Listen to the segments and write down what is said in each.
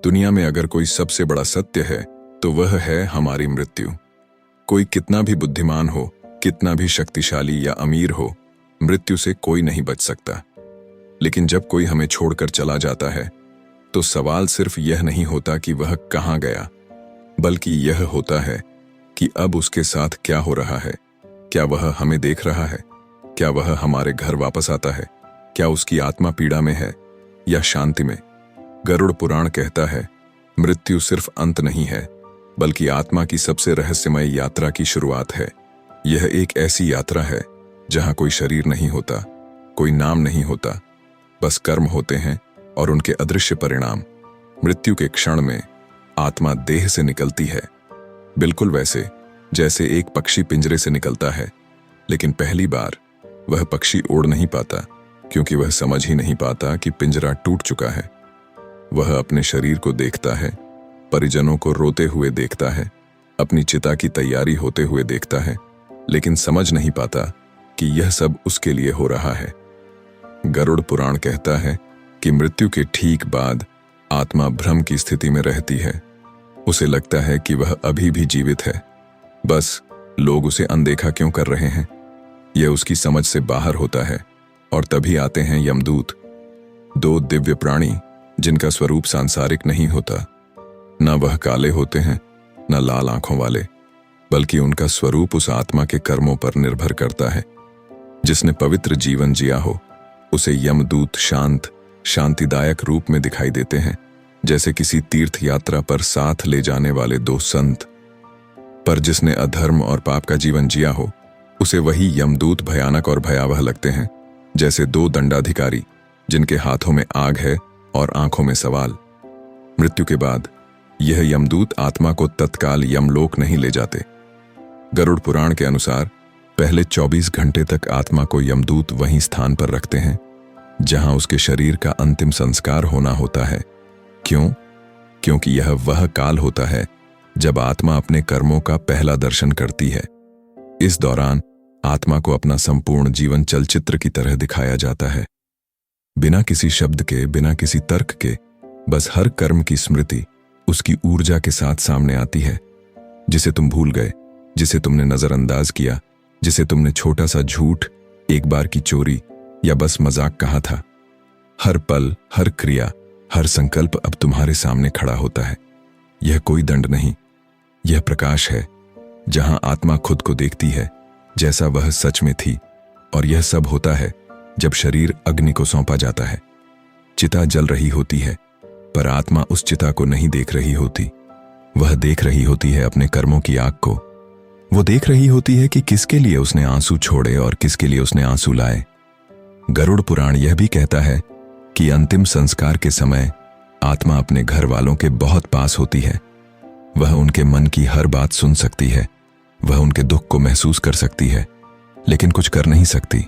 दुनिया में अगर कोई सबसे बड़ा सत्य है तो वह है हमारी मृत्यु। कोई कितना भी बुद्धिमान हो, कितना भी शक्तिशाली या अमीर हो, मृत्यु से कोई नहीं बच सकता। लेकिन जब कोई हमें छोड़कर चला जाता है तो सवाल सिर्फ यह नहीं होता कि वह कहाँ गया, बल्कि यह होता है कि अब उसके साथ क्या हो रहा है। क्या वह हमें देख रहा है? क्या वह हमारे घर वापस आता है? क्या उसकी आत्मा पीड़ा में है या शांति में? गरुड़ पुराण कहता है, मृत्यु सिर्फ अंत नहीं है, बल्कि आत्मा की सबसे रहस्यमय यात्रा की शुरुआत है। यह एक ऐसी यात्रा है जहां कोई शरीर नहीं होता, कोई नाम नहीं होता, बस कर्म होते हैं और उनके अदृश्य परिणाम। मृत्यु के क्षण में आत्मा देह से निकलती है, बिल्कुल वैसे जैसे एक पक्षी पिंजरे से निकलता है। लेकिन पहली बार वह पक्षी उड़ नहीं पाता, क्योंकि वह समझ ही नहीं पाता कि पिंजरा टूट चुका है। वह अपने शरीर को देखता है, परिजनों को रोते हुए देखता है, अपनी चिता की तैयारी होते हुए देखता है, लेकिन समझ नहीं पाता कि यह सब उसके लिए हो रहा है। गरुड़ पुराण कहता है कि मृत्यु के ठीक बाद आत्मा भ्रम की स्थिति में रहती है। उसे लगता है कि वह अभी भी जीवित है, बस लोग उसे अनदेखा क्यों कर रहे हैं। यह उसकी समझ से बाहर होता है और तभी आते हैं यमदूत, दो दिव्य प्राणी जिनका स्वरूप सांसारिक नहीं होता। न वह काले होते हैं, न लाल आंखों वाले, बल्कि उनका स्वरूप उस आत्मा के कर्मों पर निर्भर करता है। जिसने पवित्र जीवन जिया हो उसे यमदूत शांत, शांतिदायक रूप में दिखाई देते हैं, जैसे किसी तीर्थ यात्रा पर साथ ले जाने वाले दो संत। पर जिसने अधर्म और पाप का जीवन जिया हो उसे वही यमदूत भयानक और भयावह लगते हैं, जैसे दो दंडाधिकारी जिनके हाथों में आग है और आंखों में सवाल। मृत्यु के बाद यह यमदूत आत्मा को तत्काल यमलोक नहीं ले जाते। गरुड़ पुराण के अनुसार पहले 24 घंटे तक आत्मा को यमदूत वहीं स्थान पर रखते हैं जहां उसके शरीर का अंतिम संस्कार होना होता है। क्यों? क्योंकि यह वह काल होता है जब आत्मा अपने कर्मों का पहला दर्शन करती है। इस दौरान आत्मा को अपना संपूर्ण जीवन चलचित्र की तरह दिखाया जाता है, बिना किसी शब्द के, बिना किसी तर्क के। बस हर कर्म की स्मृति उसकी ऊर्जा के साथ सामने आती है, जिसे तुम भूल गए, जिसे तुमने नजरअंदाज किया, जिसे तुमने छोटा सा झूठ, एक बार की चोरी या बस मजाक कहा था। हर पल, हर क्रिया, हर संकल्प अब तुम्हारे सामने खड़ा होता है। यह कोई दंड नहीं, यह प्रकाश है, जहां आत्मा खुद को देखती है जैसा वह सच में थी। और यह सब होता है जब शरीर अग्नि को सौंपा जाता है। चिता जल रही होती है, पर आत्मा उस चिता को नहीं देख रही होती। वह देख रही होती है अपने कर्मों की आग को। वो देख रही होती है कि किसके लिए उसने आंसू छोड़े और किसके लिए उसने आंसू लाए। गरुड़ पुराण यह भी कहता है कि अंतिम संस्कार के समय आत्मा अपने घर वालों के बहुत पास होती है। वह उनके मन की हर बात सुन सकती है, वह उनके दुख को महसूस कर सकती है, लेकिन कुछ कर नहीं सकती।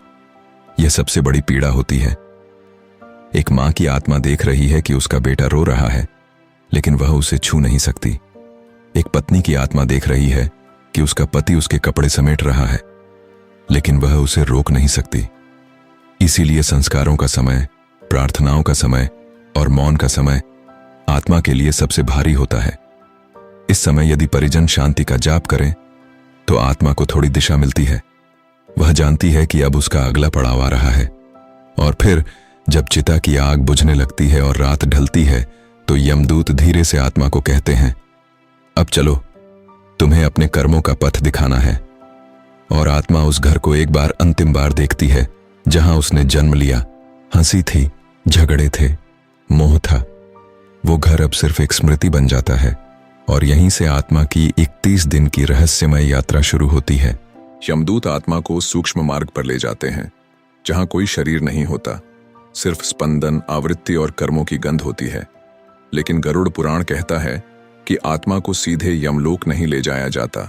यह सबसे बड़ी पीड़ा होती है। एक मां की आत्मा देख रही है कि उसका बेटा रो रहा है, लेकिन वह उसे छू नहीं सकती। एक पत्नी की आत्मा देख रही है कि उसका पति उसके कपड़े समेट रहा है, लेकिन वह उसे रोक नहीं सकती। इसीलिए संस्कारों का समय, प्रार्थनाओं का समय और मौन का समय आत्मा के लिए सबसे भारी होता है। इस समय यदि परिजन शांति का जाप करें तो आत्मा को थोड़ी दिशा मिलती है। वह जानती है कि अब उसका अगला पड़ाव आ रहा है। और फिर जब चिता की आग बुझने लगती है और रात ढलती है तो यमदूत धीरे से आत्मा को कहते हैं, अब चलो, तुम्हें अपने कर्मों का पथ दिखाना है। और आत्मा उस घर को एक बार अंतिम बार देखती है जहां उसने जन्म लिया। हंसी थी, झगड़े थे, मोह था। वो घर अब सिर्फ एक स्मृति बन जाता है और यहीं से आत्मा की 31 दिन की रहस्यमय यात्रा शुरू होती है। यमदूत आत्मा को सूक्ष्म मार्ग पर ले जाते हैं जहां कोई शरीर नहीं होता, सिर्फ स्पंदन, आवृत्ति और कर्मों की गंध होती है। लेकिन गरुड़ पुराण कहता है कि आत्मा को सीधे यमलोक नहीं ले जाया जाता।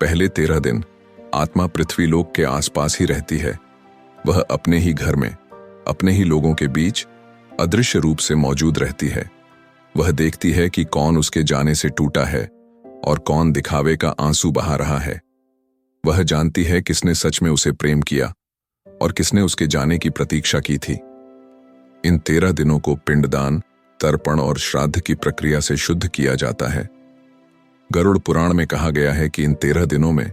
पहले 13 दिन आत्मा पृथ्वीलोक के आसपास ही रहती है। वह अपने ही घर में, अपने ही लोगों के बीच अदृश्य रूप से मौजूद रहती है। वह देखती है कि कौन उसके जाने से टूटा है और कौन दिखावे का आंसू बहा रहा है। वह जानती है किसने सच में उसे प्रेम किया और किसने उसके जाने की प्रतीक्षा की थी। इन 13 दिनों को पिंडदान, तर्पण और श्राद्ध की प्रक्रिया से शुद्ध किया जाता है। गरुड़ पुराण में कहा गया है कि इन 13 दिनों में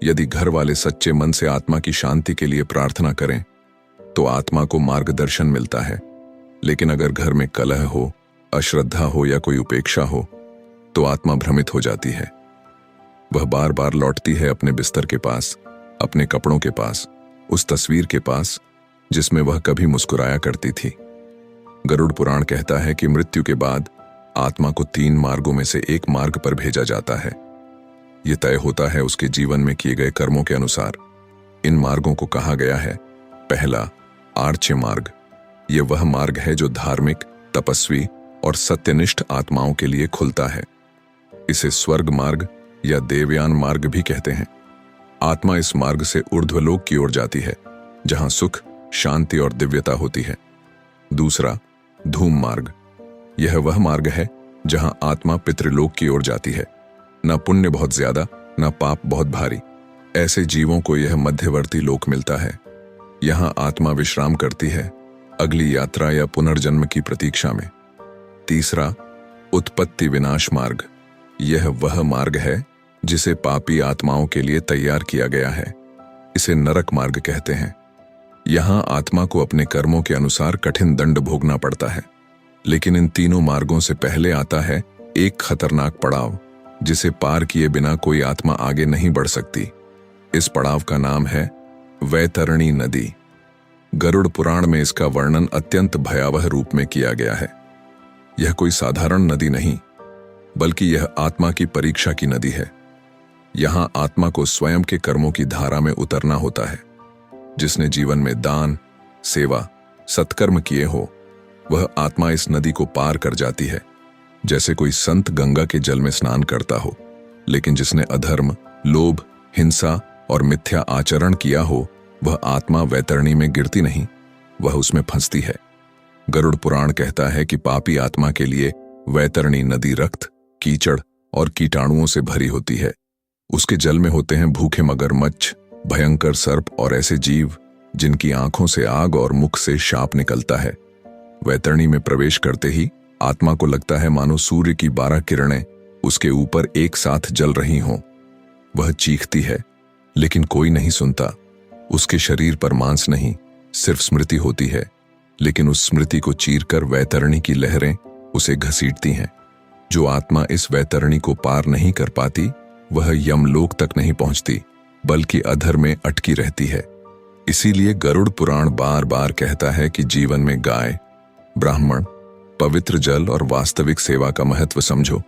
यदि घर वाले सच्चे मन से आत्मा की शांति के लिए प्रार्थना करें तो आत्मा को मार्गदर्शन मिलता है। लेकिन अगर घर में कलह हो, अश्रद्धा हो या कोई उपेक्षा हो तो आत्मा भ्रमित हो जाती है। वह बार बार लौटती है अपने बिस्तर के पास, अपने कपड़ों के पास, उस तस्वीर के पास जिसमें वह कभी मुस्कुराया करती थी। गरुड़ पुराण कहता है कि मृत्यु के बाद आत्मा को 3 मार्गों में से एक मार्ग पर भेजा जाता है। यह तय होता है उसके जीवन में किए गए कर्मों के अनुसार। इन मार्गों को कहा गया है, पहला आर्च्य मार्ग। यह वह मार्ग है जो धार्मिक, तपस्वी और सत्यनिष्ठ आत्माओं के लिए खुलता है। इसे स्वर्ग मार्ग या देवयान मार्ग भी कहते हैं। आत्मा इस मार्ग से ऊर्ध्वलोक की ओर जाती है, जहां सुख, शांति और दिव्यता होती है। दूसरा धूम मार्ग। यह वह मार्ग है जहां आत्मा पितृलोक की ओर जाती है। न पुण्य बहुत ज्यादा, न पाप बहुत भारी। ऐसे जीवों को यह मध्यवर्ती लोक मिलता है। यहां आत्मा विश्राम करती है, अगली यात्रा या पुनर्जन्म की प्रतीक्षा में। तीसरा उत्पत्ति विनाश मार्ग। यह वह मार्ग है जिसे पापी आत्माओं के लिए तैयार किया गया है। इसे नरक मार्ग कहते हैं। यहां आत्मा को अपने कर्मों के अनुसार कठिन दंड भोगना पड़ता है। लेकिन इन तीनों मार्गों से पहले आता है एक खतरनाक पड़ाव, जिसे पार किए बिना कोई आत्मा आगे नहीं बढ़ सकती। इस पड़ाव का नाम है वैतरणी नदी। गरुड़ पुराण में इसका वर्णन अत्यंत भयावह रूप में किया गया है। यह कोई साधारण नदी नहीं, बल्कि यह आत्मा की परीक्षा की नदी है। यहां आत्मा को स्वयं के कर्मों की धारा में उतरना होता है। जिसने जीवन में दान, सेवा, सत्कर्म किए हो, वह आत्मा इस नदी को पार कर जाती है, जैसे कोई संत गंगा के जल में स्नान करता हो। लेकिन जिसने अधर्म, लोभ, हिंसा और मिथ्या आचरण किया हो, वह आत्मा वैतरणी में गिरती नहीं, वह उसमें फंसती है। गरुड़ पुराण कहता है कि पापी आत्मा के लिए वैतरणी नदी रक्त, कीचड़ और कीटाणुओं से भरी होती है। उसके जल में होते हैं भूखे मगरमच्छ, भयंकर सर्प और ऐसे जीव जिनकी आंखों से आग और मुख से शाप निकलता है। वैतरणी में प्रवेश करते ही आत्मा को लगता है मानो सूर्य की 12 किरणें उसके ऊपर एक साथ जल रही हों। वह चीखती है, लेकिन कोई नहीं सुनता। उसके शरीर पर मांस नहीं, सिर्फ स्मृति होती है। लेकिन उस स्मृति को चीरकर वैतरणी की लहरें उसे घसीटती हैं। जो आत्मा इस वैतरणी को पार नहीं कर पाती, वह यमलोक तक नहीं पहुंचती, बल्कि अधर में अटकी रहती है। इसीलिए गरुड़ पुराण बार बार कहता है कि जीवन में गाय, ब्राह्मण, पवित्र जल और वास्तविक सेवा का महत्व समझो,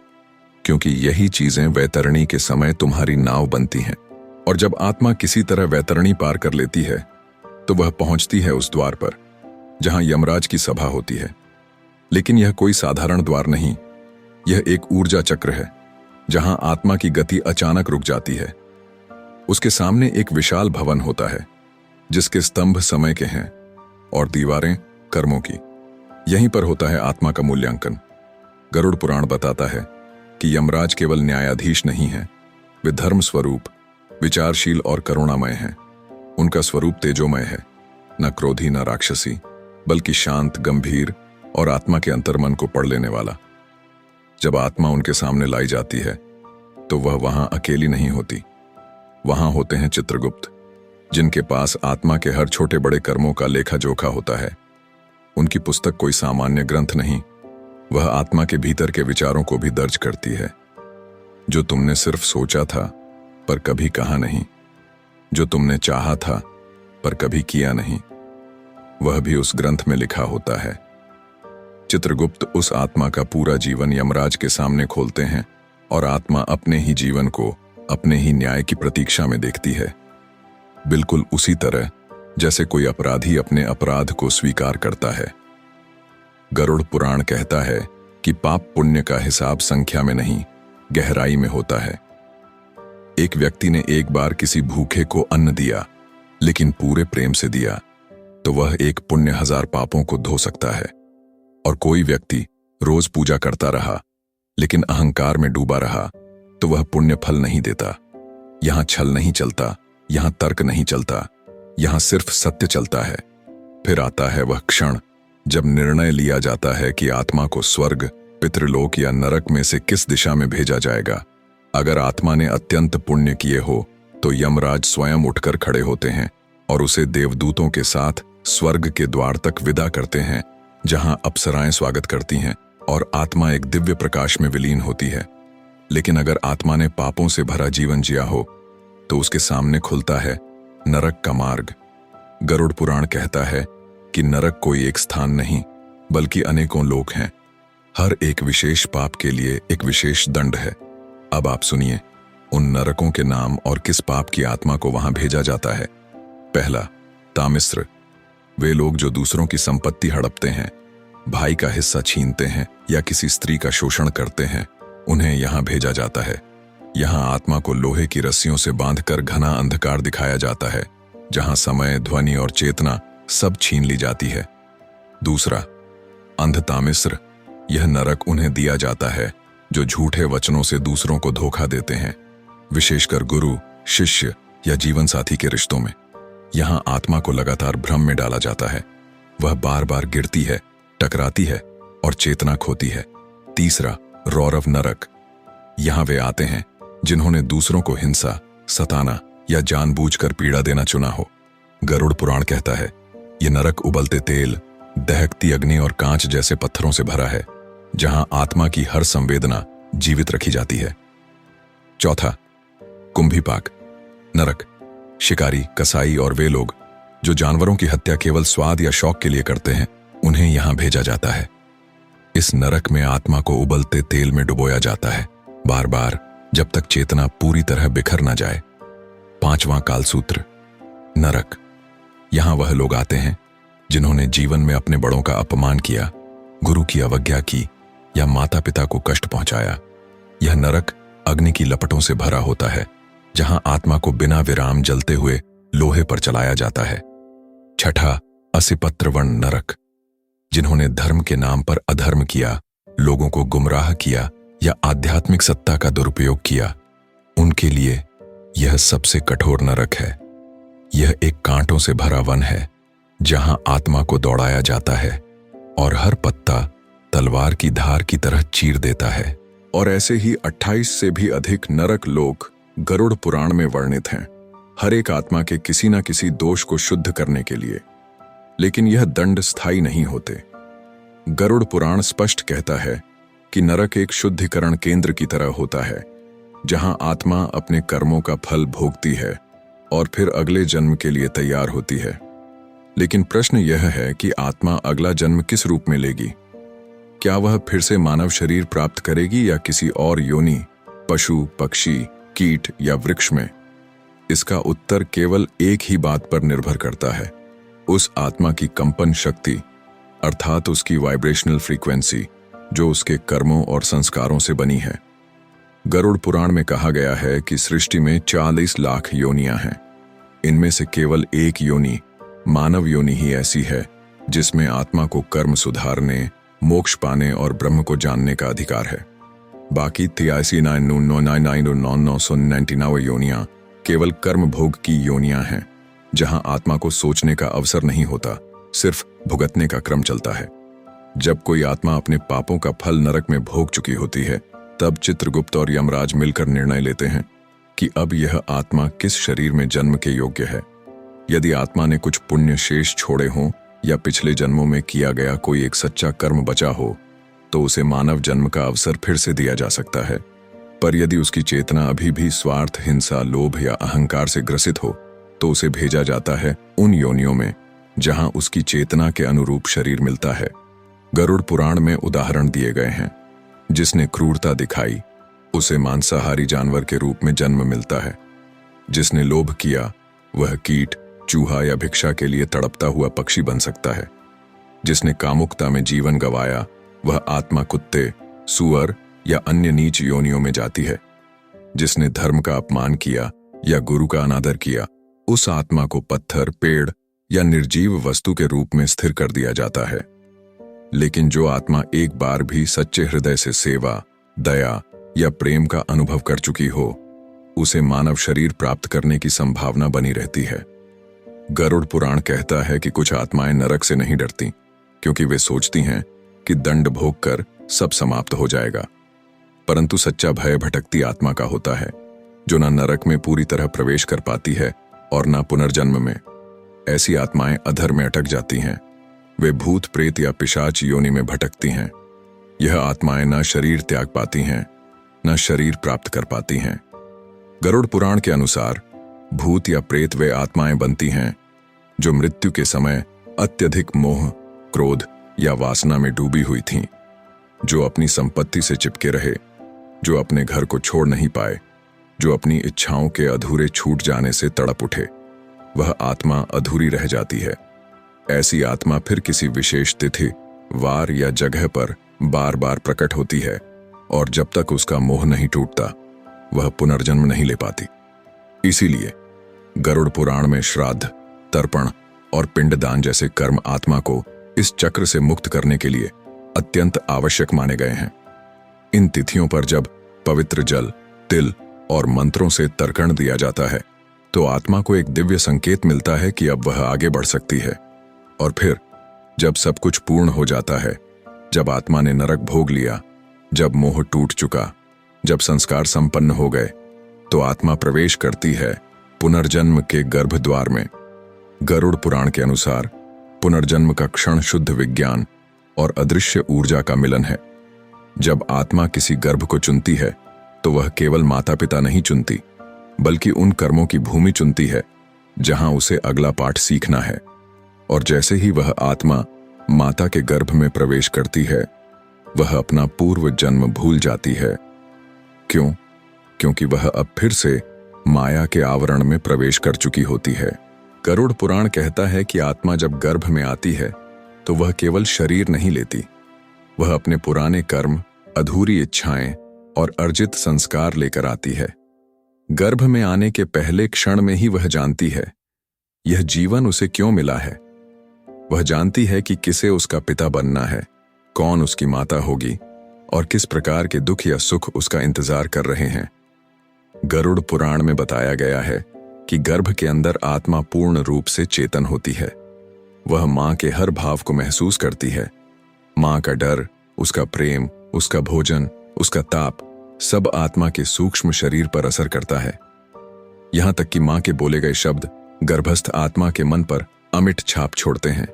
क्योंकि यही चीजें वैतरणी के समय तुम्हारी नाव बनती हैं। और जब आत्मा किसी तरह वैतरणी पार कर लेती है तो वह पहुंचती है उस द्वार पर जहां यमराज की सभा होती है। लेकिन यह कोई साधारण द्वार नहीं, यह एक ऊर्जा चक्र है जहां आत्मा की गति अचानक रुक जाती है। उसके सामने एक विशाल भवन होता है जिसके स्तंभ समय के हैं और दीवारें कर्मों की। यहीं पर होता है आत्मा का मूल्यांकन। गरुड़ पुराण बताता है कि यमराज केवल न्यायाधीश नहीं है, वे धर्म स्वरूप, विचारशील और करुणामय हैं। उनका स्वरूप तेजोमय है, न क्रोधी न राक्षसी, बल्कि शांत, गंभीर और आत्मा के अंतर्मन को पढ़ लेने वाला। जब आत्मा उनके सामने लाई जाती है तो वह वहां अकेली नहीं होती। वहां होते हैं चित्रगुप्त, जिनके पास आत्मा के हर छोटे बड़े कर्मों का लेखा जोखा होता है। उनकी पुस्तक कोई सामान्य ग्रंथ नहीं, वह आत्मा के भीतर के विचारों को भी दर्ज करती है। जो तुमने सिर्फ सोचा था पर कभी कहा नहीं, जो तुमने चाहा था पर कभी किया नहीं, वह भी उस ग्रंथ में लिखा होता है। चित्रगुप्त उस आत्मा का पूरा जीवन यमराज के सामने खोलते हैं और आत्मा अपने ही जीवन को अपने ही न्याय की प्रतीक्षा में देखती है, बिल्कुल उसी तरह जैसे कोई अपराधी अपने अपराध को स्वीकार करता है। गरुड़ पुराण कहता है कि पाप पुण्य का हिसाब संख्या में नहीं, गहराई में होता है। एक व्यक्ति ने एक बार किसी भूखे को अन्न दिया, लेकिन पूरे प्रेम से दिया, तो वह एक पुण्य 1000 पापों को धो सकता है। और कोई व्यक्ति रोज पूजा करता रहा, लेकिन अहंकार में डूबा रहा, तो वह पुण्य फल नहीं देता। यहां छल नहीं चलता, यहां तर्क नहीं चलता, यहां सिर्फ सत्य चलता है। फिर आता है वह क्षण जब निर्णय लिया जाता है कि आत्मा को स्वर्ग, पितृलोक या नरक में से किस दिशा में भेजा जाएगा। अगर आत्मा ने अत्यंत पुण्य किए हो तो यमराज स्वयं उठकर खड़े होते हैं और उसे देवदूतों के साथ स्वर्ग के द्वार तक विदा करते हैं, जहां अप्सराएं स्वागत करती हैं और आत्मा एक दिव्य प्रकाश में विलीन होती है। लेकिन अगर आत्मा ने पापों से भरा जीवन जिया हो तो उसके सामने खुलता है नरक का मार्ग। गरुड़ पुराण कहता है कि नरक कोई एक स्थान नहीं बल्कि अनेकों लोक हैं। हर एक विशेष पाप के लिए एक विशेष दंड है। अब आप सुनिए उन नरकों के नाम और किस पाप की आत्मा को वहां भेजा जाता है। पहला, तामिस्र। वे लोग जो दूसरों की संपत्ति हड़पते हैं, भाई का हिस्सा छीनते हैं या किसी स्त्री का शोषण करते हैं, उन्हें यहां भेजा जाता है। यहां आत्मा को लोहे की रस्सियों से बांधकर घना अंधकार दिखाया जाता है, जहां समय, ध्वनि और चेतना सब छीन ली जाती है। दूसरा, अंधतामिस्र। यह नरक उन्हें दिया जाता है जो झूठे वचनों से दूसरों को धोखा देते हैं, विशेषकर गुरु, शिष्य या जीवन साथी के रिश्तों में। यहां आत्मा को लगातार भ्रम में डाला जाता है। वह बार बार गिरती है, टकराती है और चेतना खोती है। तीसरा, रौरव नरक। यहां वे आते हैं जिन्होंने दूसरों को हिंसा, सताना या जानबूझकर पीड़ा देना चुना हो। गरुड़ पुराण कहता है यह नरक उबलते तेल, दहकती अग्नि और कांच जैसे पत्थरों से भरा है, जहां आत्मा की हर संवेदना जीवित रखी जाती है। चौथा, कुंभीपाक नरक। शिकारी, कसाई और वे लोग जो जानवरों की हत्या केवल स्वाद या शौक के लिए करते हैं, उन्हें यहां भेजा जाता है। इस नरक में आत्मा को उबलते तेल में डुबोया जाता है, बार बार, जब तक चेतना पूरी तरह बिखर न जाए। पांचवां, कालसूत्र नरक। यहां वह लोग आते हैं जिन्होंने जीवन में अपने बड़ों का अपमान किया, गुरु की अवज्ञा की या माता पिता को कष्ट पहुंचाया। यह नरक अग्नि की लपटों से भरा होता है, जहां आत्मा को बिना विराम जलते हुए लोहे पर चलाया जाता है। छठा, असिपत्रवण नरक। जिन्होंने धर्म के नाम पर अधर्म किया, लोगों को गुमराह किया या आध्यात्मिक सत्ता का दुरुपयोग किया, उनके लिए यह सबसे कठोर नरक है। यह एक कांटों से भरा वन है, जहां आत्मा को दौड़ाया जाता है और हर पत्ता तलवार की धार की तरह चीर देता है। और ऐसे ही 28 से भी अधिक नरक लोक गरुड़ पुराण में वर्णित हैं, हर एक आत्मा के किसी न किसी दोष को शुद्ध करने के लिए। लेकिन यह दंड स्थायी नहीं होते। गरुड़ पुराण स्पष्ट कहता है कि नरक एक शुद्धिकरण केंद्र की तरह होता है, जहां आत्मा अपने कर्मों का फल भोगती है और फिर अगले जन्म के लिए तैयार होती है। लेकिन प्रश्न यह है कि आत्मा अगला जन्म किस रूप में लेगी? क्या वह फिर से मानव शरीर प्राप्त करेगी या किसी और योनि, पशु, पक्षी, कीट या वृक्ष में? इसका उत्तर केवल एक ही बात पर निर्भर करता है, उस आत्मा की कंपन शक्ति, अर्थात उसकी वाइब्रेशनल फ्रीक्वेंसी, जो उसके कर्मों और संस्कारों से बनी है। गरुड़ पुराण में कहा गया है कि सृष्टि में 40 लाख योनियां हैं। इनमें से केवल एक योनि, मानव योनि ही ऐसी है जिसमें आत्मा को कर्म सुधारने, मोक्ष पाने और ब्रह्म को जानने का अधिकार है। बाकी 83,999,999 योनियां केवल कर्म भोग की योनियां हैं, जहां आत्मा को सोचने का अवसर नहीं होता, सिर्फ भुगतने का क्रम चलता है। जब कोई आत्मा अपने पापों का फल नरक में भोग चुकी होती है, तब चित्रगुप्त और यमराज मिलकर निर्णय लेते हैं कि अब यह आत्मा किस शरीर में जन्म के योग्य है। यदि आत्मा ने कुछ पुण्य शेष छोड़े हों या पिछले जन्मों में किया गया कोई एक सच्चा कर्म बचा हो, तो उसे मानव जन्म का अवसर फिर से दिया जा सकता है। पर यदि उसकी चेतना अभी भी स्वार्थ, हिंसा, लोभ या अहंकार से ग्रसित हो, तो उसे भेजा जाता है उन योनियों में जहां उसकी चेतना के अनुरूप शरीर मिलता है। गरुड़ पुराण में उदाहरण दिए गए हैं। जिसने क्रूरता दिखाई, उसे मांसाहारी जानवर के रूप में जन्म मिलता है। जिसने लोभ किया, वह कीट, चूहा या भिक्षा के लिए तड़पता हुआ पक्षी बन सकता है। जिसने कामुकता में जीवन गंवाया, वह आत्मा कुत्ते, सुअर या अन्य नीच योनियों में जाती है। जिसने धर्म का अपमान किया या गुरु का अनादर किया, उस आत्मा को पत्थर, पेड़ या निर्जीव वस्तु के रूप में स्थिर कर दिया जाता है। लेकिन जो आत्मा एक बार भी सच्चे हृदय से सेवा, दया या प्रेम का अनुभव कर चुकी हो, उसे मानव शरीर प्राप्त करने की संभावना बनी रहती है। गरुड़ पुराण कहता है कि कुछ आत्माएं नरक से नहीं डरती, क्योंकि वे सोचती हैं कि दंड भोग कर सब समाप्त हो जाएगा। परंतु सच्चा भय भटकती आत्मा का होता है, जो न नरक में पूरी तरह प्रवेश कर पाती है और न पुनर्जन्म में। ऐसी आत्माएं अधर में अटक जाती हैं। वे भूत प्रेत या पिशाच योनि में भटकती हैं। यह आत्माएं न शरीर त्याग पाती हैं, न शरीर प्राप्त कर पाती हैं। गरुड़ पुराण के अनुसार भूत या प्रेत वे आत्माएं बनती हैं जो मृत्यु के समय अत्यधिक मोह, क्रोध या वासना में डूबी हुई थीं, जो अपनी संपत्ति से चिपके रहे, जो अपने घर को छोड़ नहीं पाए, जो अपनी इच्छाओं के अधूरे छूट जाने से तड़प उठे। वह आत्मा अधूरी रह जाती है। ऐसी आत्मा फिर किसी विशेष तिथि, वार या जगह पर बार बार प्रकट होती है और जब तक उसका मोह नहीं टूटता वह पुनर्जन्म नहीं ले पाती। इसीलिए गरुड़ पुराण में श्राद्ध, तर्पण और पिंडदान जैसे कर्म आत्मा को इस चक्र से मुक्त करने के लिए अत्यंत आवश्यक माने गए हैं। इन तिथियों पर जब पवित्र जल, तिल और मंत्रों से तर्पण दिया जाता है तो आत्मा को एक दिव्य संकेत मिलता है कि अब वह आगे बढ़ सकती है। और फिर जब सब कुछ पूर्ण हो जाता है, जब आत्मा ने नरक भोग लिया, जब मोह टूट चुका, जब संस्कार संपन्न हो गए, तो आत्मा प्रवेश करती है पुनर्जन्म के गर्भद्वार में। गरुड़ पुराण के अनुसार पुनर्जन्म का क्षण शुद्ध विज्ञान और अदृश्य ऊर्जा का मिलन है। जब आत्मा किसी गर्भ को चुनती है तो वह केवल माता पिता नहीं चुनती, बल्कि उन कर्मों की भूमि चुनती है जहां उसे अगला पाठ सीखना है। और जैसे ही वह आत्मा माता के गर्भ में प्रवेश करती है, वह अपना पूर्व जन्म भूल जाती है। क्यों? क्योंकि वह अब फिर से माया के आवरण में प्रवेश कर चुकी होती है। गरुड़ पुराण कहता है कि आत्मा जब गर्भ में आती है तो वह केवल शरीर नहीं लेती, वह अपने पुराने कर्म, अधूरी इच्छाएं और अर्जित संस्कार लेकर आती है। गर्भ में आने के पहले क्षण में ही वह जानती है यह जीवन उसे क्यों मिला है। वह जानती है कि किसे उसका पिता बनना है, कौन उसकी माता होगी और किस प्रकार के दुख या सुख उसका इंतजार कर रहे हैं। गरुड़ पुराण में बताया गया है कि गर्भ के अंदर आत्मा पूर्ण रूप से चेतन होती है। वह मां के हर भाव को महसूस करती है। मां का डर, उसका प्रेम, उसका भोजन, उसका ताप, सब आत्मा के सूक्ष्म शरीर पर असर करता है। यहां तक कि मां के बोले गए शब्द गर्भस्थ आत्मा के मन पर अमिट छाप छोड़ते हैं।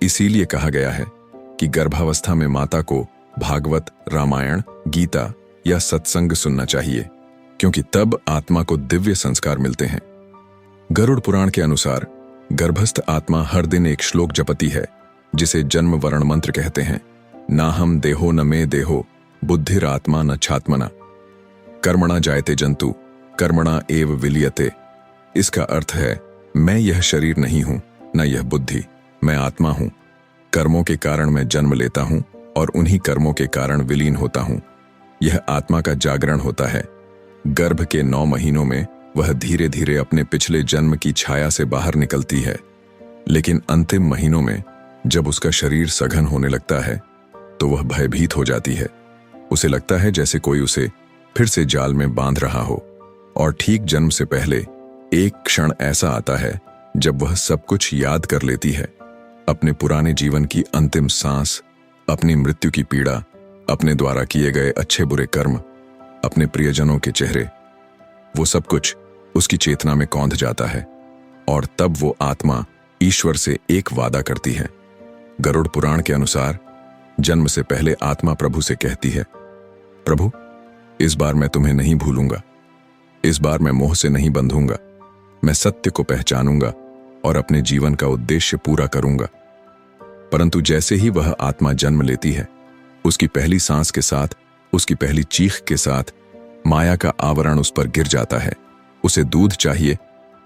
इसीलिए कहा गया है कि गर्भावस्था में माता को भागवत, रामायण, गीता या सत्संग सुनना चाहिए, क्योंकि तब आत्मा को दिव्य संस्कार मिलते हैं। गरुड़ पुराण के अनुसार गर्भस्थ आत्मा हर दिन एक श्लोक जपती है, जिसे जन्म वरण मंत्र कहते हैं। नाहम देहो न मे देहो, बुद्धिरात्मा न छात्मना, कर्मणा जायते जंतु, कर्मणा एव विलियते। इसका अर्थ है, मैं यह शरीर नहीं हूं, न यह बुद्धि, मैं आत्मा हूं। कर्मों के कारण मैं जन्म लेता हूं और उन्हीं कर्मों के कारण विलीन होता हूं। यह आत्मा का जागरण होता है। गर्भ के 9 महीनों में वह धीरे धीरे अपने पिछले जन्म की छाया से बाहर निकलती है, लेकिन अंतिम महीनों में जब उसका शरीर सघन होने लगता है तो वह भयभीत हो जाती है। उसे लगता है जैसे कोई उसे फिर से जाल में बांध रहा हो। और ठीक जन्म से पहले एक क्षण ऐसा आता है जब वह सब कुछ याद कर लेती है, अपने पुराने जीवन की अंतिम सांस, अपनी मृत्यु की पीड़ा, अपने द्वारा किए गए अच्छे बुरे कर्म, अपने प्रियजनों के चेहरे। वो सब कुछ उसकी चेतना में कौंध जाता है और तब वो आत्मा ईश्वर से एक वादा करती है। गरुड़ पुराण के अनुसार जन्म से पहले आत्मा प्रभु से कहती है, प्रभु, इस बार मैं तुम्हें नहीं भूलूंगा, इस बार मैं मोह से नहीं बंधूंगा, मैं सत्य को पहचानूंगा और अपने जीवन का उद्देश्य पूरा करूंगा। परंतु जैसे ही वह आत्मा जन्म लेती है, उसकी पहली सांस के साथ, उसकी पहली चीख के साथ माया का आवरण उस पर गिर जाता है। उसे दूध चाहिए,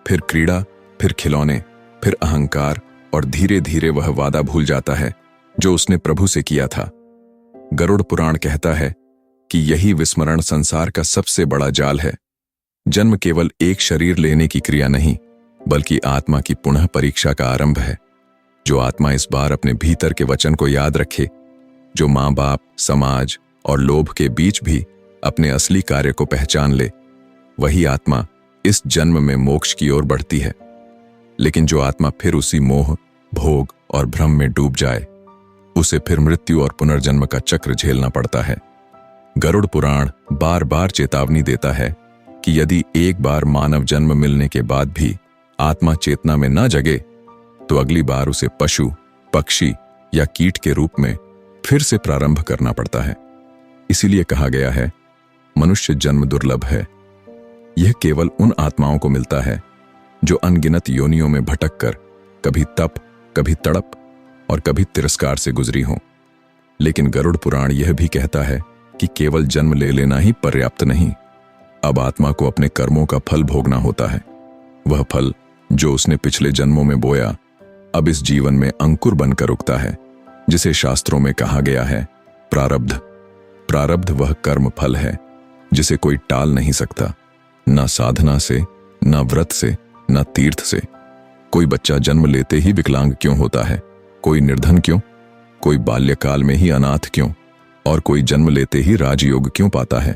फिर क्रीड़ा, फिर खिलौने, फिर अहंकार, और धीरे धीरे वह वादा भूल जाता है जो उसने प्रभु से किया था। गरुड़ पुराण कहता है कि यही विस्मरण संसार का सबसे बड़ा जाल है। जन्म केवल एक शरीर लेने की क्रिया नहीं, बल्कि आत्मा की पुनः परीक्षा का आरंभ है। जो आत्मा इस बार अपने भीतर के वचन को याद रखे, जो माँ बाप, समाज और लोभ के बीच भी अपने असली कार्य को पहचान ले, वही आत्मा इस जन्म में मोक्ष की ओर बढ़ती है। लेकिन जो आत्मा फिर उसी मोह, भोग और भ्रम में डूब जाए, उसे फिर मृत्यु और पुनर्जन्म का चक्र झेलना पड़ता है। गरुड़ पुराण बार बार चेतावनी देता है कि यदि एक बार मानव जन्म मिलने के बाद भी आत्मा चेतना में न जगे तो अगली बार उसे पशु, पक्षी या कीट के रूप में फिर से प्रारंभ करना पड़ता है। इसीलिए कहा गया है, मनुष्य जन्म दुर्लभ है। यह केवल उन आत्माओं को मिलता है जो अनगिनत योनियों में भटक कर कभी तप, कभी तड़प और कभी तिरस्कार से गुजरी हों। लेकिन गरुड़ पुराण यह भी कहता है कि केवल जन्म ले लेना ही पर्याप्त नहीं। अब आत्मा को अपने कर्मों का फल भोगना होता है। वह फल जो उसने पिछले जन्मों में बोया, अब इस जीवन में अंकुर बनकर उगता है, जिसे शास्त्रों में कहा गया है प्रारब्ध। प्रारब्ध वह कर्म फल है जिसे कोई टाल नहीं सकता, न साधना से, न व्रत से, न तीर्थ से। कोई बच्चा जन्म लेते ही विकलांग क्यों होता है? कोई निर्धन क्यों? कोई बाल्यकाल में ही अनाथ क्यों? और कोई जन्म लेते ही राजयोग क्यों पाता है?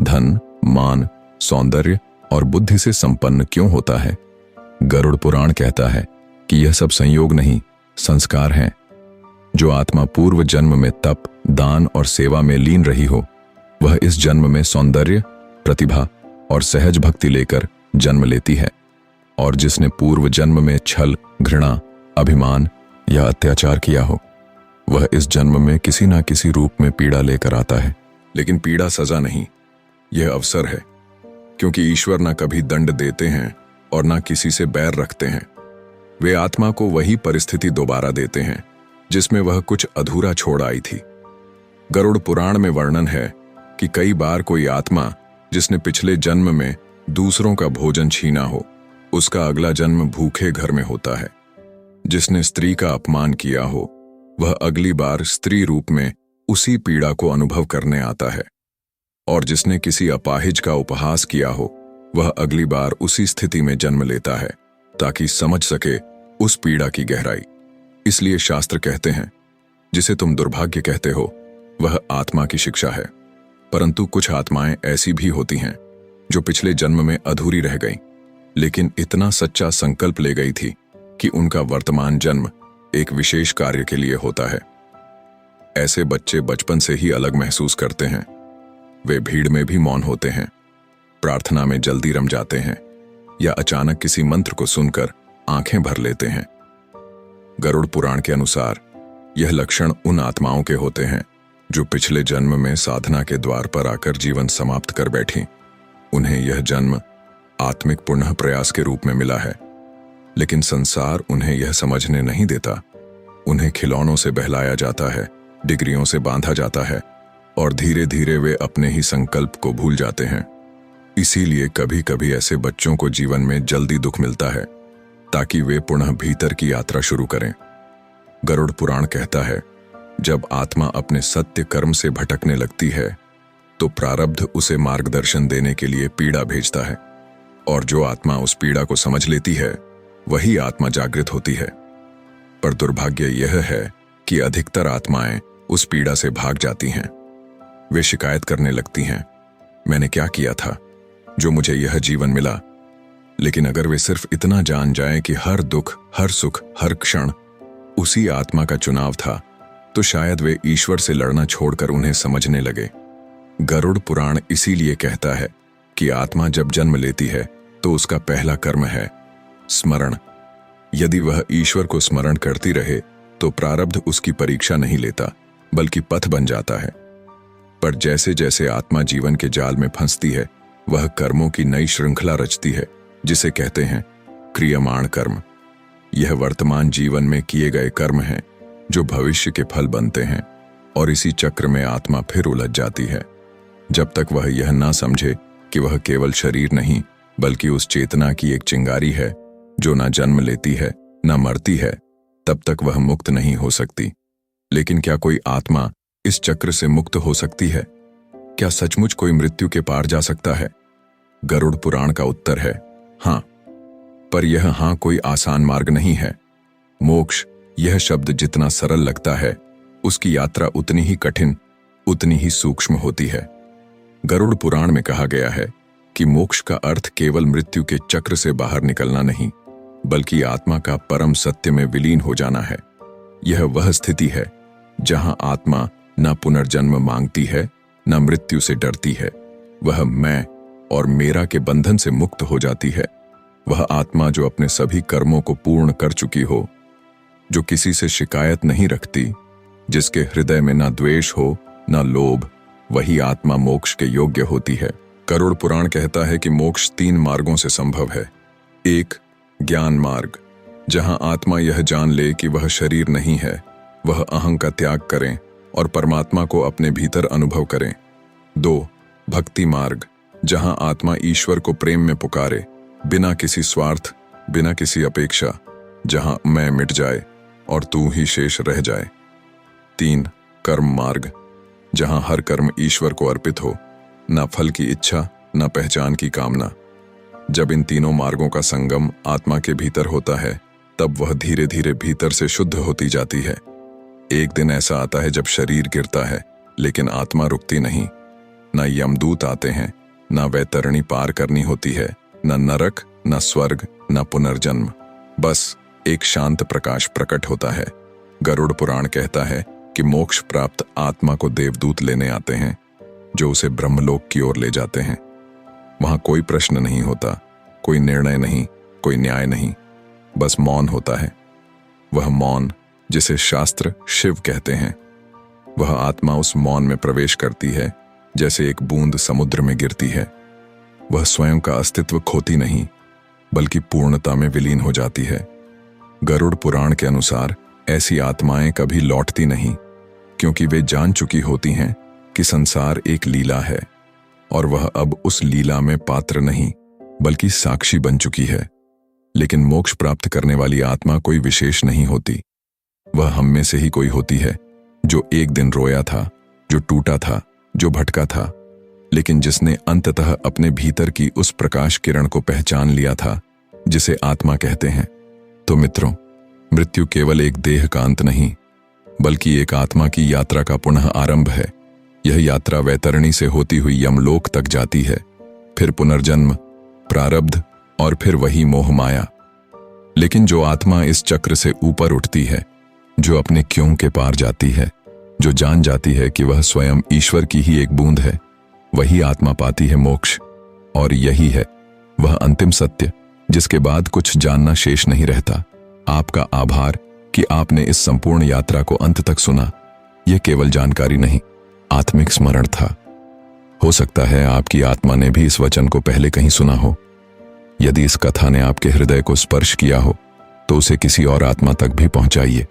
धन, मान, सौंदर्य और बुद्धि से संपन्न क्यों होता है? गरुड़ पुराण कहता है कि यह सब संयोग नहीं, संस्कार हैं। जो आत्मा पूर्व जन्म में तप, दान और सेवा में लीन रही हो, वह इस जन्म में सौंदर्य, प्रतिभा और सहज भक्ति लेकर जन्म लेती है। और जिसने पूर्व जन्म में छल, घृणा, अभिमान या अत्याचार किया हो, वह इस जन्म में किसी ना किसी रूप में पीड़ा लेकर आता है। लेकिन पीड़ा सजा नहीं, यह अवसर है, क्योंकि ईश्वर ना कभी दंड देते हैं और ना किसी से बैर रखते हैं। वे आत्मा को वही परिस्थिति दोबारा देते हैं जिसमें वह कुछ अधूरा छोड़ आई थी। गरुड़ पुराण में वर्णन है कि कई बार कोई आत्मा जिसने पिछले जन्म में दूसरों का भोजन छीना हो, उसका अगला जन्म भूखे घर में होता है। जिसने स्त्री का अपमान किया हो, वह अगली बार स्त्री रूप में उसी पीड़ा को अनुभव करने आता है। और जिसने किसी अपाहिज का उपहास किया हो, वह अगली बार उसी स्थिति में जन्म लेता है ताकि समझ सके उस पीड़ा की गहराई। इसलिए शास्त्र कहते हैं, जिसे तुम दुर्भाग्य कहते हो वह आत्मा की शिक्षा है। परंतु कुछ आत्माएं ऐसी भी होती हैं जो पिछले जन्म में अधूरी रह गईं, लेकिन इतना सच्चा संकल्प ले गई थी कि उनका वर्तमान जन्म एक विशेष कार्य के लिए होता है। ऐसे बच्चे बचपन से ही अलग महसूस करते हैं। वे भीड़ में भी मौन होते हैं, प्रार्थना में जल्दी रम जाते हैं या अचानक किसी मंत्र को सुनकर आंखें भर लेते हैं। गरुड़ पुराण के अनुसार यह लक्षण उन आत्माओं के होते हैं जो पिछले जन्म में साधना के द्वार पर आकर जीवन समाप्त कर बैठी। उन्हें यह जन्म आत्मिक पुनः प्रयास के रूप में मिला है, लेकिन संसार उन्हें यह समझने नहीं देता। उन्हें खिलौनों से बहलाया जाता है, डिग्रियों से बांधा जाता है और धीरे धीरे वे अपने ही संकल्प को भूल जाते हैं। इसीलिए कभी कभी ऐसे बच्चों को जीवन में जल्दी दुख मिलता है ताकि वे पुनः भीतर की यात्रा शुरू करें। गरुड़ पुराण कहता है, जब आत्मा अपने सत्य कर्म से भटकने लगती है तो प्रारब्ध उसे मार्गदर्शन देने के लिए पीड़ा भेजता है, और जो आत्मा उस पीड़ा को समझ लेती है वही आत्मा जागृत होती है। पर दुर्भाग्य यह है कि अधिकतर आत्माएं उस पीड़ा से भाग जाती हैं। वे शिकायत करने लगती हैं, मैंने क्या किया था जो मुझे यह जीवन मिला। लेकिन अगर वे सिर्फ इतना जान जाएं कि हर दुख, हर सुख, हर क्षण उसी आत्मा का चुनाव था, तो शायद वे ईश्वर से लड़ना छोड़कर उन्हें समझने लगे। गरुड़ पुराण इसीलिए कहता है कि आत्मा जब जन्म लेती है तो उसका पहला कर्म है स्मरण। यदि वह ईश्वर को स्मरण करती रहे तो प्रारब्ध उसकी परीक्षा नहीं लेता, बल्कि पथ बन जाता है। पर जैसे जैसे आत्मा जीवन के जाल में फंसती है, वह कर्मों की नई श्रृंखला रचती है, जिसे कहते हैं क्रियमाण कर्म। यह वर्तमान जीवन में किए गए कर्म हैं जो भविष्य के फल बनते हैं, और इसी चक्र में आत्मा फिर उलझ जाती है। जब तक वह यह ना समझे कि वह केवल शरीर नहीं बल्कि उस चेतना की एक चिंगारी है जो ना जन्म लेती है ना मरती है, तब तक वह मुक्त नहीं हो सकती। लेकिन क्या कोई आत्मा इस चक्र से मुक्त हो सकती है? क्या सचमुच कोई मृत्यु के पार जा सकता है? गरुड़ पुराण का उत्तर है हाँ, पर यह हाँ कोई आसान मार्ग नहीं है। मोक्ष यह शब्द जितना सरल लगता है, उसकी यात्रा उतनी ही कठिन, उतनी ही सूक्ष्म होती है। गरुड़ पुराण में कहा गया है कि मोक्ष का अर्थ केवल मृत्यु के चक्र से बाहर निकलना नहीं, बल्कि आत्मा का परम सत्य में विलीन हो जाना है। यह वह स्थिति है जहां आत्मा न पुनर्जन्म मांगती है न मृत्यु से डरती है। वह मैं और मेरा के बंधन से मुक्त हो जाती है। वह आत्मा जो अपने सभी कर्मों को पूर्ण कर चुकी हो, जो किसी से शिकायत नहीं रखती, जिसके हृदय में न द्वेष हो न लोभ, वही आत्मा मोक्ष के योग्य होती है। गरुड़ पुराण कहता है कि मोक्ष 3 मार्गों से संभव है। 1. ज्ञान मार्ग, जहां आत्मा यह जान ले कि वह शरीर नहीं है, वह अहं का त्याग करें और परमात्मा को अपने भीतर अनुभव करें। 2. भक्ति मार्ग, जहां आत्मा ईश्वर को प्रेम में पुकारे, बिना किसी स्वार्थ, बिना किसी अपेक्षा, जहां मैं मिट जाए और तू ही शेष रह जाए। 3. कर्म मार्ग, जहां हर कर्म ईश्वर को अर्पित हो, न फल की इच्छा न पहचान की कामना। जब इन तीनों मार्गों का संगम आत्मा के भीतर होता है, तब वह धीरे धीरे भीतर से शुद्ध होती जाती है। एक दिन ऐसा आता है जब शरीर गिरता है, लेकिन आत्मा रुकती नहीं। न यमदूत आते हैं, न वैतरणी पार करनी होती है, न नरक, न स्वर्ग, न पुनर्जन्म। बस एक शांत प्रकाश प्रकट होता है। गरुड़ पुराण कहता है कि मोक्ष प्राप्त आत्मा को देवदूत लेने आते हैं, जो उसे ब्रह्मलोक की ओर ले जाते हैं। वहां कोई प्रश्न नहीं होता, कोई निर्णय नहीं, कोई न्याय नहीं, बस मौन होता है। वह मौन जिसे शास्त्र शिव कहते हैं। वह आत्मा उस मौन में प्रवेश करती है जैसे एक बूंद समुद्र में गिरती है। वह स्वयं का अस्तित्व खोती नहीं, बल्कि पूर्णता में विलीन हो जाती है। गरुड़ पुराण के अनुसार ऐसी आत्माएं कभी लौटती नहीं, क्योंकि वे जान चुकी होती हैं कि संसार एक लीला है और वह अब उस लीला में पात्र नहीं, बल्कि साक्षी बन चुकी है। लेकिन मोक्ष प्राप्त करने वाली आत्मा कोई विशेष नहीं होती। वह हम में से ही कोई होती है, जो एक दिन रोया था, जो टूटा था, जो भटका था, लेकिन जिसने अंततः अपने भीतर की उस प्रकाश किरण को पहचान लिया था जिसे आत्मा कहते हैं। तो मित्रों, मृत्यु केवल एक देह का अंत नहीं, बल्कि एक आत्मा की यात्रा का पुनः आरंभ है। यह यात्रा वैतरणी से होती हुई यमलोक तक जाती है, फिर पुनर्जन्म, प्रारब्ध और फिर वही मोह माया। लेकिन जो आत्मा इस चक्र से ऊपर उठती है, जो अपने क्यों के पार जाती है, जो जान जाती है कि वह स्वयं ईश्वर की ही एक बूंद है, वही आत्मा पाती है मोक्ष। और यही है वह अंतिम सत्य, जिसके बाद कुछ जानना शेष नहीं रहता। आपका आभार कि आपने इस संपूर्ण यात्रा को अंत तक सुना। यह केवल जानकारी नहीं, आत्मिक स्मरण था। हो सकता है आपकी आत्मा ने भी इस वचन को पहले कहीं सुना हो। यदि इस कथा ने आपके हृदय को स्पर्श किया हो, तो उसे किसी और आत्मा तक भी पहुंचाइए।